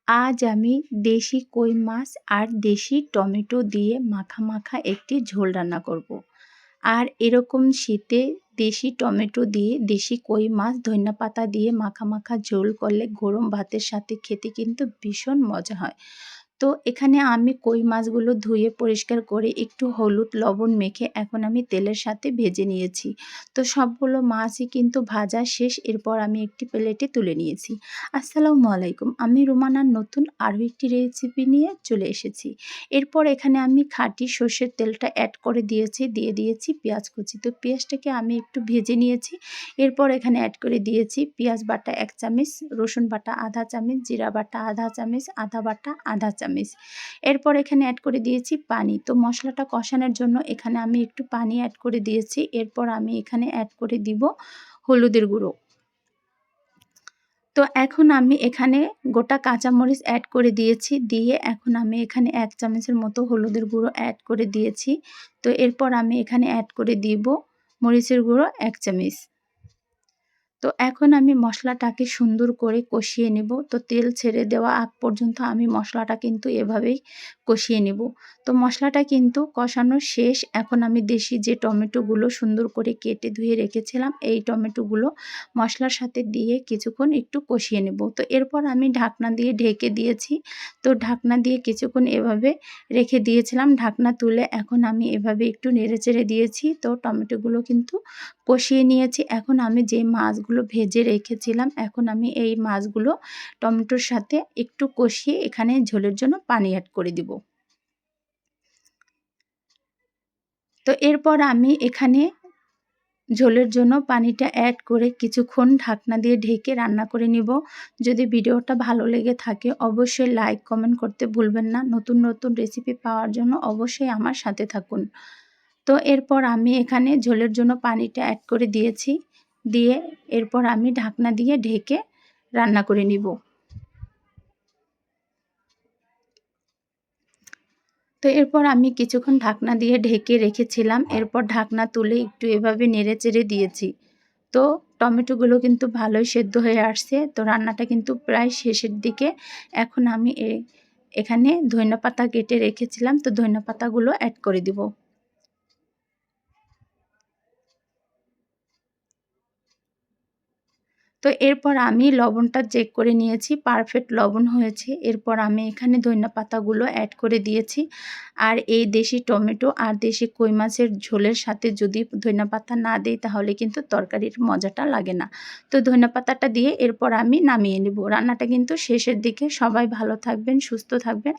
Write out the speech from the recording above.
আজ আমি দেশি কই মাছ আর দেশি টমেটো দিয়ে মাখা মাখা একটি ঝোল রান্না করব। আর এরকম শীতে দেশি টমেটো দিয়ে দেশি কই মাছ ধনিয়াপাতা দিয়ে মাখা মাখা ঝোল করলে গরম ভাতের সাথে খেতে কিন্তু ভীষণ মজা হয়। তো এখানে আমি কই মাছগুলো ধুয়ে পরিষ্কার করে একটু হলুদ লবণ মেখে এখন আমি তেলের সাথে ভেজে নিয়েছি। তো সবগুলো মাছই কিন্তু ভাজা শেষ, এরপর আমি একটি প্লেটে তুলে নিয়েছি। আসসালামু আলাইকুম, আমি রুমানার নতুন আরও একটি রেসিপি নিয়ে চলে এসেছি। এরপর এখানে আমি খাঁটি সর্ষের তেলটা অ্যাড করে দিয়ে দিয়েছি পেঁয়াজ কুচি। তো পেঁয়াজটাকে আমি একটু ভেজে নিয়েছি। এরপর এখানে অ্যাড করে দিয়েছি পেঁয়াজ বাটা 1 চামচ, রসুন বাটা আধা চামচ, জিরা বাটা আধা চামচ, আদা বাটা আধা চামচ। এরপর এখানে অ্যাড করে দিয়েছি পানি। তো মশলাটা কষানোর জন্য এখানে আমি একটু পানি অ্যাড করে দিয়েছি। এরপর আমি এখানে অ্যাড করে দিব হলুদের গুঁড়ো। তো এখন আমি এখানে গোটা কাঁচামরিচ অ্যাড করে দিয়েছি, দিয়ে এখন আমি এখানে 1 চামচের মতো হলুদের গুঁড়ো অ্যাড করে দিয়েছি। তো এরপর আমি এখানে অ্যাড করে দিব মরিচের গুঁড়ো 1 চামচ। তো এখন আমি মশলাটাকে সুন্দর করে কষিয়ে নেব। তো তেল ছেড়ে দেওয়া আগ পর্যন্ত আমি মশলাটা কিন্তু এভাবেই কষিয়ে নেব। তো মশলাটা কিন্তু কষানো শেষ। এখন আমি দেশি যে টমেটোগুলো সুন্দর করে কেটে ধুয়ে রেখেছিলাম, এই টমেটোগুলো মশলার সাথে দিয়ে কিছুক্ষণ একটু কষিয়ে নেব। তো এরপর আমি ঢাকনা দিয়ে ঢেকে দিয়েছি। তো ঢাকনা দিয়ে কিছুক্ষণ এভাবে রেখে দিয়েছিলাম। ঢাকনা তুলে এখন আমি এভাবে একটু নেড়েচেড়ে দিয়েছি। তো টমেটোগুলো কিন্তু কষিয়ে নিয়েছি। এখন আমি যে মাছগুলো ভেজে রেখেছিলাম, এখন আমি এই মাছগুলো টমেটোর সাথে একটু কষিয়ে এখানে ঝোলের জন্য পানি অ্যাড করে দিব। তো এরপর আমি এখানে ঝোলের জন্য পানিটা অ্যাড করে কিছুক্ষণ ঢাকনা দিয়ে ঢেকে রান্না করে নিব। যদি ভিডিওটা ভালো লেগে থাকে অবশ্যই লাইক কমেন্ট করতে ভুলবেন না। নতুন নতুন রেসিপি পাওয়ার জন্য অবশ্যই আমার সাথে থাকুন। তো এরপর আমি এখানে ঝোলের জন্য পানিটা অ্যাড করে দিয়েছি, দিয়ে এরপর আমি ঢাকনা দিয়ে ঢেকে রান্না করে নিব। তো এরপর আমি কিছুক্ষণ ঢাকনা দিয়ে ঢেকে রেখেছিলাম। এরপর ঢাকনা তুলে একটু এভাবে নেড়েচেড়ে দিয়েছি। তো টমেটোগুলো কিন্তু ভালোই সেদ্ধ হয়ে আসছে। তো রান্নাটা কিন্তু প্রায় শেষের দিকে। এখন আমি এখানে ধনিয়াপাতা কেটে রেখেছিলাম, তো ধনিয়াপাতাগুলো অ্যাড করে দিব। তো এরপর আমি লবণটা চেক করে নিয়েছি, পারফেক্ট লবণ হয়েছে। এরপর আমি এখানে ধনিয়াপাতাগুলো অ্যাড করে দিয়েছি। আর এই দেশি টমেটো আর দেশি কই মাছের ঝোলের সাথে যদি ধনিয়াপাতা না দিই তাহলে কিন্তু তরকারির মজাটা লাগে না। তো ধনিয়াপাতাটা দিয়ে এরপর আমি নামিয়ে নেব। রান্নাটা কিন্তু শেষের দিকে। সবাই ভালো থাকবেন, সুস্থ থাকবেন।